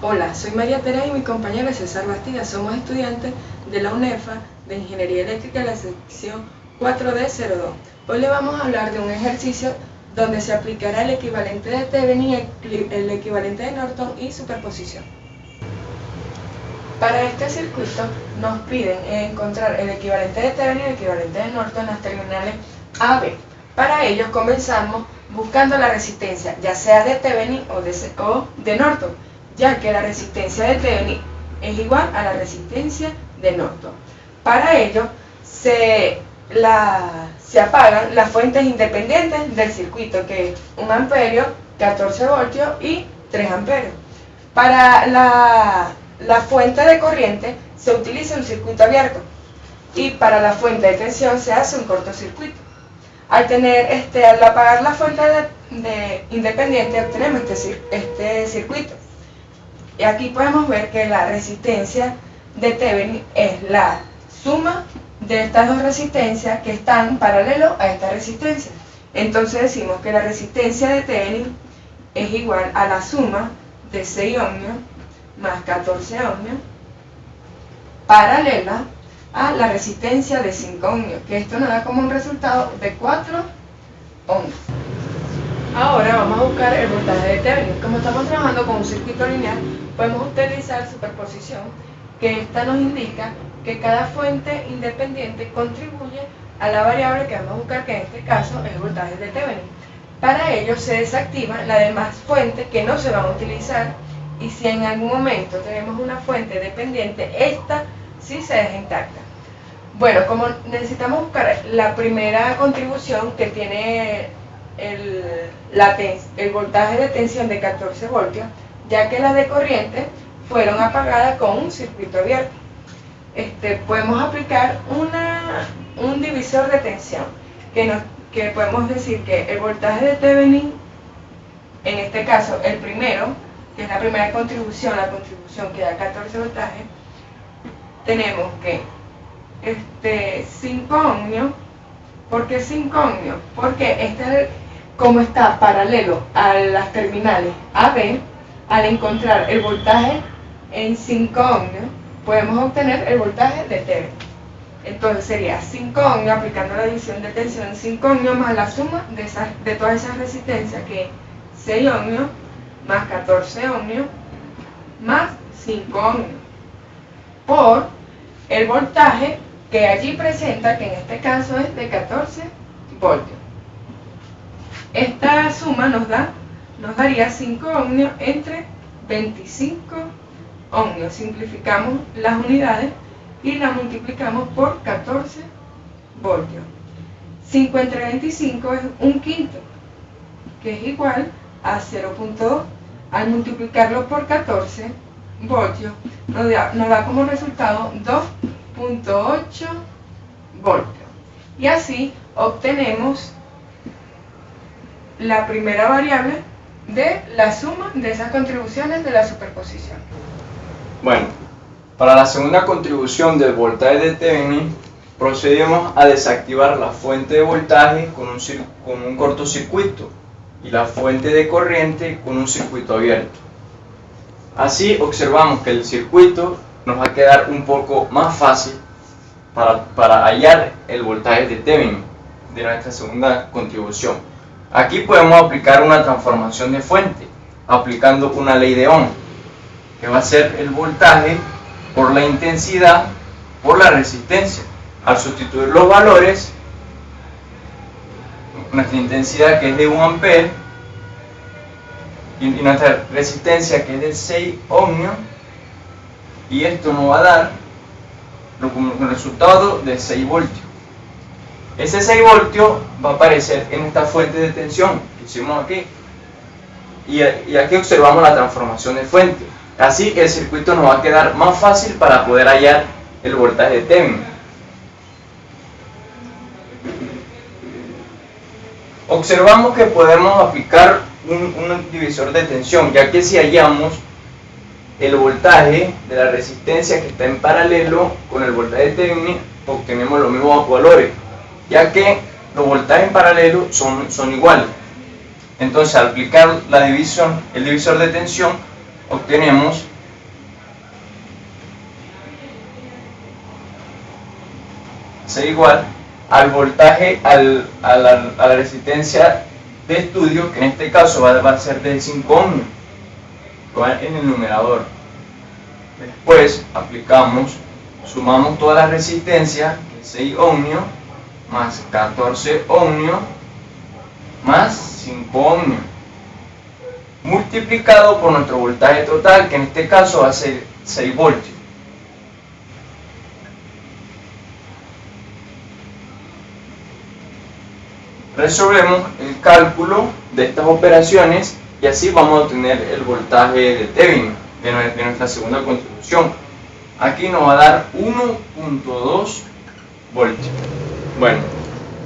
Hola, soy María Teresa y mi compañero César Bastida. Somos estudiantes de la UNEFA de Ingeniería Eléctrica de la sección 4D02. Hoy le vamos a hablar de un ejercicio donde se aplicará el equivalente de Thevenin, el equivalente de Norton y superposición. Para este circuito nos piden encontrar el equivalente de Thevenin y el equivalente de Norton en las terminales A, B. Para ello comenzamos buscando la resistencia, ya sea de Thevenin o de Norton, ya que la resistencia de Thevenin es igual a la resistencia de Norton. Para ello se apagan las fuentes independientes del circuito, que es 1 amperio, 14 voltios y 3 amperios. Para la fuente de corriente se utiliza un circuito abierto y para la fuente de tensión se hace un cortocircuito. Al apagar la fuente independiente obtenemos este circuito. Y aquí podemos ver que la resistencia de Thevenin es la suma de estas dos resistencias que están paralelos a esta resistencia. Entonces decimos que la resistencia de Thevenin es igual a la suma de 6 ohmios más 14 ohmios paralela a la resistencia de 5 ohmios, que esto nos da como un resultado de 4 ohmios. Ahora vamos a buscar el voltaje de Thevenin. Como estamos trabajando con un circuito lineal, podemos utilizar superposición, que esta nos indica que cada fuente independiente contribuye a la variable que vamos a buscar, que en este caso es el voltaje de Thevenin. Para ello se desactivan las demás fuentes que no se van a utilizar, y si en algún momento tenemos una fuente dependiente, esta sí se deja intacta. Bueno, como necesitamos buscar la primera contribución, que tiene el voltaje de tensión de 14 voltios, ya que las de corriente fueron apagadas con un circuito abierto, podemos aplicar un divisor de tensión, que podemos decir que el voltaje de Thevenin, en este caso el primero, que es la primera contribución, la contribución que da 14 voltajes, tenemos que 5 ohmios. ¿Por qué 5 ohmios? Porque como está paralelo a las terminales AB, al encontrar el voltaje en 5 ohmios, podemos obtener el voltaje de Thevenin. Entonces sería 5 ohmios, aplicando la división de tensión, 5 ohmios más la suma de todas esas resistencias, que es 6 ohmios más 14 ohmios más 5 ohmios, por el voltaje que allí presenta, que en este caso es de 14 voltios. Esta suma nos daría 5 ohmios entre 25 ohmios. Simplificamos las unidades y las multiplicamos por 14 voltios. 5 entre 25 es 1/5, que es igual a 0.2. Al multiplicarlo por 14 voltios nos da como resultado 2.8 voltios. Y así obtenemos la primera variable de la suma de esas contribuciones de la superposición. Bueno, para la segunda contribución del voltaje de Thevenin, procedemos a desactivar la fuente de voltaje con un cortocircuito y la fuente de corriente con un circuito abierto. Así observamos que el circuito nos va a quedar un poco más fácil para hallar el voltaje de Thevenin de nuestra segunda contribución. Aquí podemos aplicar una transformación de fuente, aplicando una ley de Ohm, que va a ser el voltaje por la intensidad por la resistencia. Al sustituir los valores, nuestra intensidad, que es de 1 amperio, y nuestra resistencia, que es de 6 ohmios, y esto nos va a dar como resultado de 6 voltios. Ese 6 voltios va a aparecer en esta fuente de tensión que hicimos aquí, y aquí observamos la transformación de fuente. Así el circuito nos va a quedar más fácil para poder hallar el voltaje de Thevenin. Observamos que podemos aplicar un divisor de tensión, ya que si hallamos el voltaje de la resistencia que está en paralelo con el voltaje de Thevenin, obtenemos los mismos valores, ya que los voltajes en paralelo son iguales. Entonces, al aplicar el divisor de tensión, obtenemos C igual al voltaje, a la resistencia de estudio, que en este caso va a ser de 5 ohmios, que va en el numerador. Después sumamos toda la resistencia, que es 6 ohmios, más 14 ohmios, más 5 ohmios, multiplicado por nuestro voltaje total, que en este caso va a ser 6 voltios. Resolvemos el cálculo de estas operaciones y así vamos a obtener el voltaje de Thevenin de nuestra segunda contribución. Aquí nos va a dar 1.2 voltios. Bueno,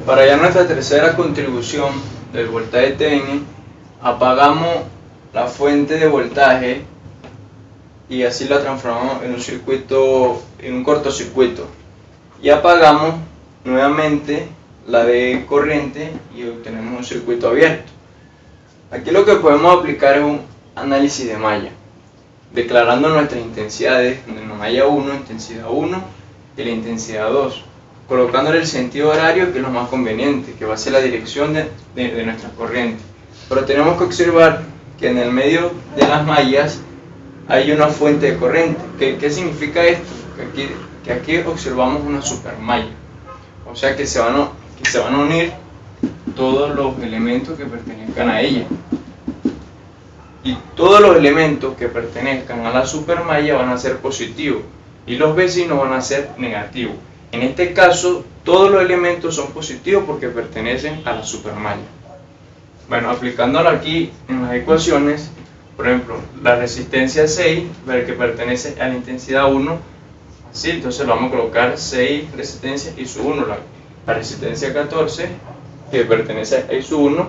para ya nuestra tercera contribución del voltaje de Thevenin, apagamos la fuente de voltaje y así la transformamos en un circuito, en un cortocircuito, y apagamos nuevamente la de corriente y obtenemos un circuito abierto. Aquí lo que podemos aplicar es un análisis de malla, declarando nuestras intensidades en la malla 1, intensidad 1 y la intensidad 2, colocándole el sentido horario, que es lo más conveniente, que va a ser la dirección de nuestra corriente. Pero tenemos que observar que en el medio de las mallas hay una fuente de corriente. ¿Qué significa esto? Que aquí observamos una supermalla, o sea que se van a unir todos los elementos que pertenezcan a ella, y todos los elementos que pertenezcan a la supermalla van a ser positivos y los vecinos van a ser negativos. En este caso todos los elementos son positivos porque pertenecen a la supermalla. Bueno, aplicándolo aquí en las ecuaciones, por ejemplo, la resistencia 6, que pertenece a la intensidad 1, así, entonces lo vamos a colocar 6 resistencia y su 1, la resistencia 14 que pertenece a I sub 1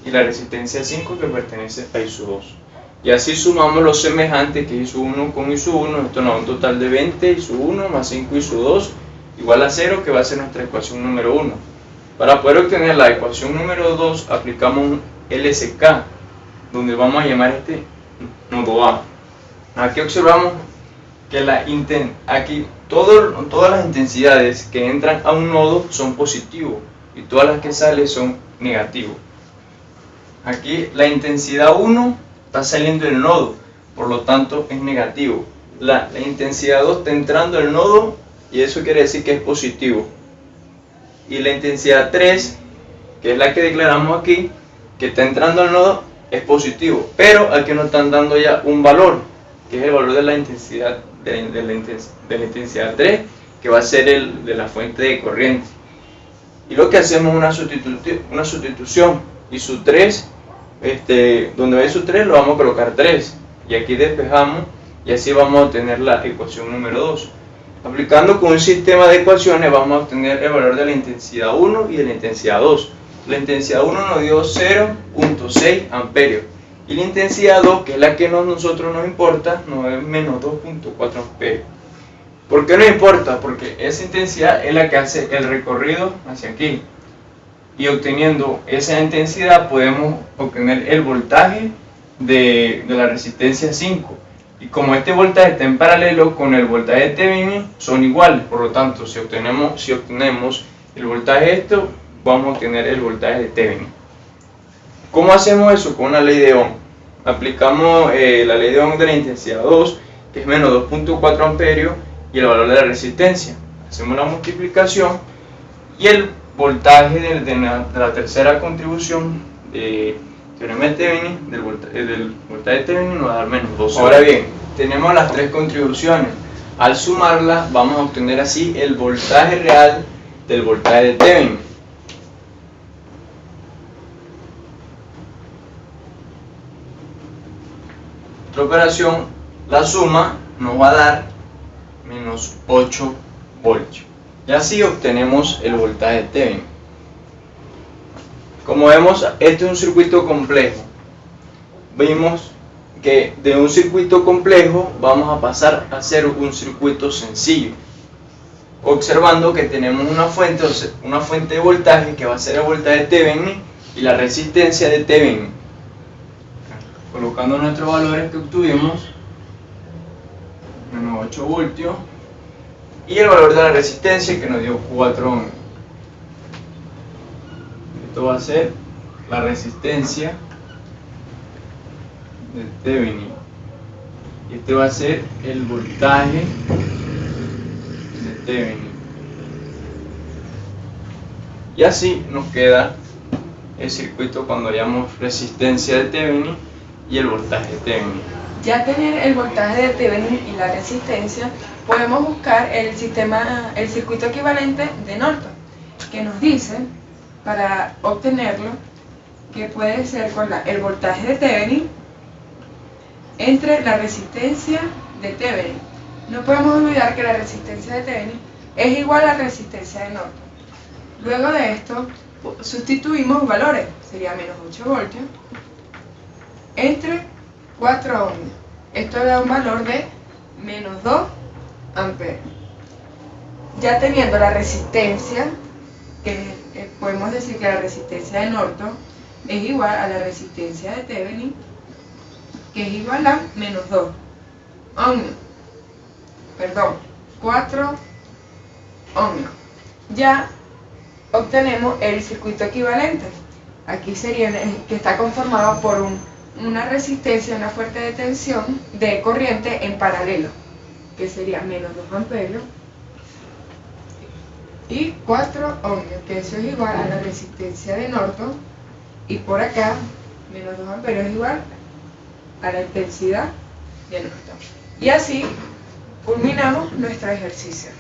y la resistencia 5 que pertenece a I sub 2. Y así sumamos los semejantes, que I sub 1 con I sub 1, esto nos da un total de 20 I sub 1 más 5 I sub 2 igual a 0, que va a ser nuestra ecuación número 1. Para poder obtener la ecuación número 2 aplicamos un LSK, donde vamos a llamar este nodo A. Aquí observamos que todas las intensidades que entran a un nodo son positivos y todas las que salen son negativos. Aquí la intensidad 1 está saliendo del nodo, por lo tanto es negativo. La intensidad 2 está entrando al nodo y eso quiere decir que es positivo. Y la intensidad 3, que es la que declaramos aquí, que está entrando al nodo, es positivo. Pero aquí nos están dando ya un valor, que es el valor de la intensidad de la intensidad 3, que va a ser el de la fuente de corriente. Y lo que hacemos es una sustitución, y su 3, donde ve su 3 lo vamos a colocar 3, y aquí despejamos, y así vamos a obtener la ecuación número 2. Aplicando con un sistema de ecuaciones vamos a obtener el valor de la intensidad 1 y de la intensidad 2. La intensidad 1 nos dio 0.6 amperios. Y la intensidad 2, que es la que a nosotros nos importa, nos da menos 2.4 amperios. ¿Por qué nos importa? Porque esa intensidad es la que hace el recorrido hacia aquí. Y obteniendo esa intensidad podemos obtener el voltaje de la resistencia 5. Y como este voltaje está en paralelo con el voltaje de Thevenin, son iguales. Por lo tanto, si obtenemos el voltaje de esto, vamos a obtener el voltaje de Thevenin. ¿Cómo hacemos eso? Con una ley de Ohm. Aplicamos la ley de Ohm de la intensidad 2, que es menos 2.4 amperios, y el valor de la resistencia. Hacemos la multiplicación y el voltaje de la tercera contribución de teorema de Thevenin, del voltaje de Thevenin, nos va a dar menos 12. Ahora bien, tenemos las tres contribuciones. Al sumarlas vamos a obtener así el voltaje real del voltaje de Thevenin. Otra operación, la suma nos va a dar menos 8 voltios. Y así obtenemos el voltaje de Thevenin. Como vemos, este es un circuito complejo. Vimos que de un circuito complejo vamos a pasar a ser un circuito sencillo, observando que tenemos una fuente de voltaje que va a ser el voltaje de Thevenin y la resistencia de Thevenin. colocando nuestros valores que obtuvimos, menos 8 voltios, y el valor de la resistencia que nos dio 4 ohms. Esto va a ser la resistencia de Thevenin. Este va a ser el voltaje de Thevenin. Y así nos queda el circuito cuando hayamos resistencia de Thevenin y el voltaje de Thevenin. Ya tener el voltaje de Thevenin y la resistencia, podemos buscar el circuito equivalente de Norton, que nos dice, para obtenerlo, que puede ser con el voltaje de Thevenin entre la resistencia de Thevenin. No podemos olvidar que la resistencia de Thevenin es igual a la resistencia de Norton. Luego de esto, sustituimos valores, sería menos 8 voltios, entre 4 ohms. Esto da un valor de menos 2 amperes. Ya teniendo la resistencia, que podemos decir que la resistencia de Norton es igual a la resistencia de Thevenin, que es igual a menos 2 ohmios. Perdón, 4 ohmios. Ya obtenemos el circuito equivalente. Aquí sería que está conformado por una resistencia, una fuente de tensión de corriente en paralelo, que sería menos 2 amperios, y 4 ohmios, que eso es igual a la resistencia de Norton, y por acá, menos 2 amperios es igual a la intensidad de Norton. Y así culminamos nuestro ejercicio.